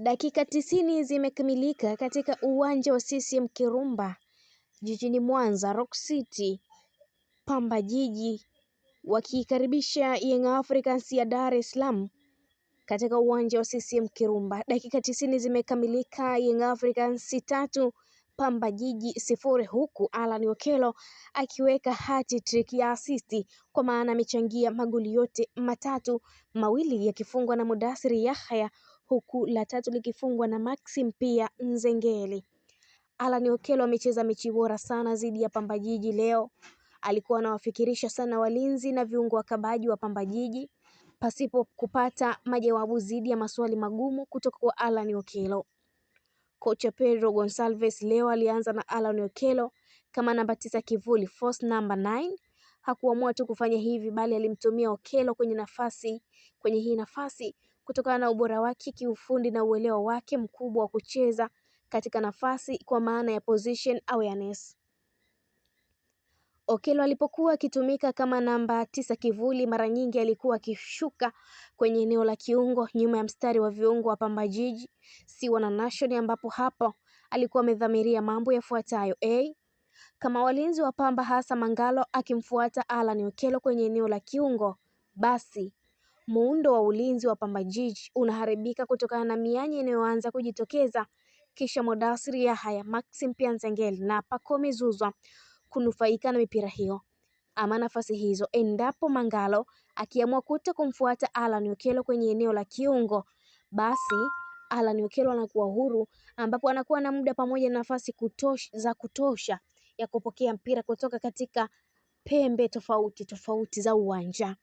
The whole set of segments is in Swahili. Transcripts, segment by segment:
Dakika 90 zimekamilika katika uwanja wa CCM Kirumba jijini Mwanza, Rock City, Pamba Jiji wakikaribisha Young Africans ya Dar es Salaam katika uwanja wa CCM Kirumba. Dakika 90 zimekamilika, Young Africans 3 Pamba Jiji 0, huku Alan Okello akiweka hat-trick ya assist, kwa maana amechangia magoli yote matatu, mawili yakifungwa na Mudathir Yahya huku la tatu likifungwa na Maxim pia Nzengeli. Alan Okello amecheza mechi bora sana dhidi ya Pamba Jiji leo. Alikuwa anawafikirisha sana walinzi na viungo wakabaji wa Pamba Jiji pasipo kupata majawabu dhidi ya maswali magumu kutoka kwa Alan Okello. Kocha Pedro Gonçalves leo alianza na Alan Okello kama namba 9 kivuli, force number 9. Hakuamua tu kufanya hivi, bali alimtumia Okello kwenye hii nafasi kutokana na ubora wake kiufundi na uelewa wake mkubwa wa kucheza katika nafasi, kwa maana ya position awareness. Okello alipokuwa akitumika kama namba 9 kivuli, mara nyingi alikuwa akishuka kwenye eneo la kiungo nyuma ya mstari wa viungo wa Pamba Jiji si wana Nation, ambapo hapo alikuwa amedhamiria mambo yafuatayo: kama walinzi wa Pamba hasa Mangalo akimfuata Alan Okello kwenye eneo la kiungo, basi muundo wa ulinzi wa Pamba Jiji unaharibika kutokana na mianya inayoanza kujitokeza, kisha Mudathir Yahya, Maxim pia Nzengeli na Pacome Zouzoua kunufaika na mipira hiyo ama nafasi hizo. Endapo Mangalo akiamua kumfuata Alan Okello kwenye eneo la kiungo, basi Alan Okello anakuwa huru, ambapo anakuwa na muda pamoja na nafasi za kutosha ya kupokea mpira kutoka katika pembe tofauti za uwanja.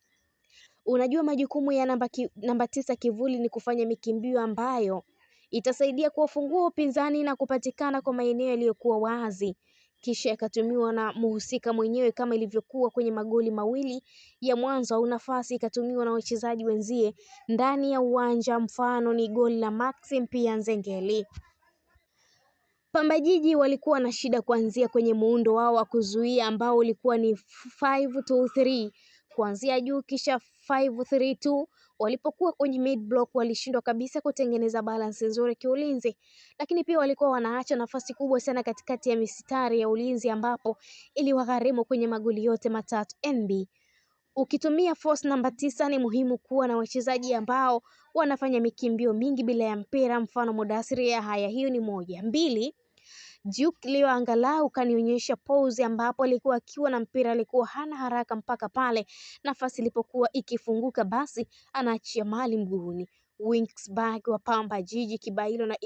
Unajua, majukumu ya namba 9 kivuli ni kufanya mikimbio ambayo itasaidia kuwafungua upinzani na kupatikana kwa maeneo yaliyokuwa wazi, kisha yakatumiwa na muhusika mwenyewe kama ilivyokuwa kwenye magoli mawili ya mwanzo, au nafasi ikatumiwa na wachezaji wenzie ndani ya uwanja. Mfano ni goli la Maxim pia Nzengeli. Pamba Jiji walikuwa na shida kuanzia kwenye muundo wao wa kuzuia ambao ulikuwa ni 5-2-3 kuanzia juu, kisha 5-3-2. Walipokuwa kwenye mid block walishindwa kabisa kutengeneza balance nzuri kiulinzi, lakini pia walikuwa wanaacha nafasi kubwa sana katikati ya mistari ya ulinzi, ambapo iliwagharimu kwenye magoli yote matatu. Ukitumia force namba 9 ni muhimu kuwa na wachezaji ambao wanafanya mikimbio mingi bila ya mpira, mfano Mudathir Yahya. Hiyo ni 1. 2, Duke leo angalau kanionyesha pose ambapo alikuwa akiwa na mpira alikuwa hana haraka mpaka pale nafasi ilipokuwa ikifunguka, basi anaachia mali mguuni. Wingsback wa Pamba Jiji Kibailo na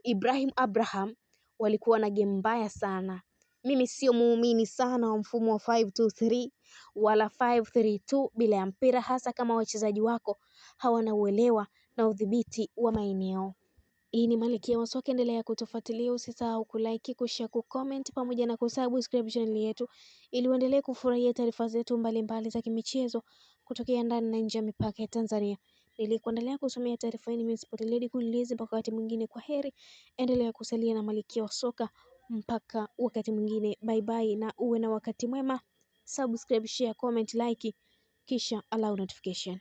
Ibrahim Abraham walikuwa na game mbaya sana. Mimi sio muumini sana wa mfumo wa 5-2-3 wala 5-3-2 bila ya mpira, hasa kama wachezaji wako hawana uelewa na udhibiti wa maeneo. Hii ni Malkia wa Soka, endelea kutufuatilia, usisahau kulike, kushare, kucomment pamoja na kusubscribe channel yetu ili uendelee kufurahia taarifa zetu mbalimbali za kimichezo kutokea ndani na nje ya mipaka ya Tanzania. Nilikuendelea kusomea taarifa hii mimi Sport kulizi. Mpaka wakati mwingine, kwa heri. Endelea kusalia na Malkia wa Soka mpaka wakati mwingine, bye bye, na uwe na wakati mwema. Subscribe, share, comment, like kisha allow notification.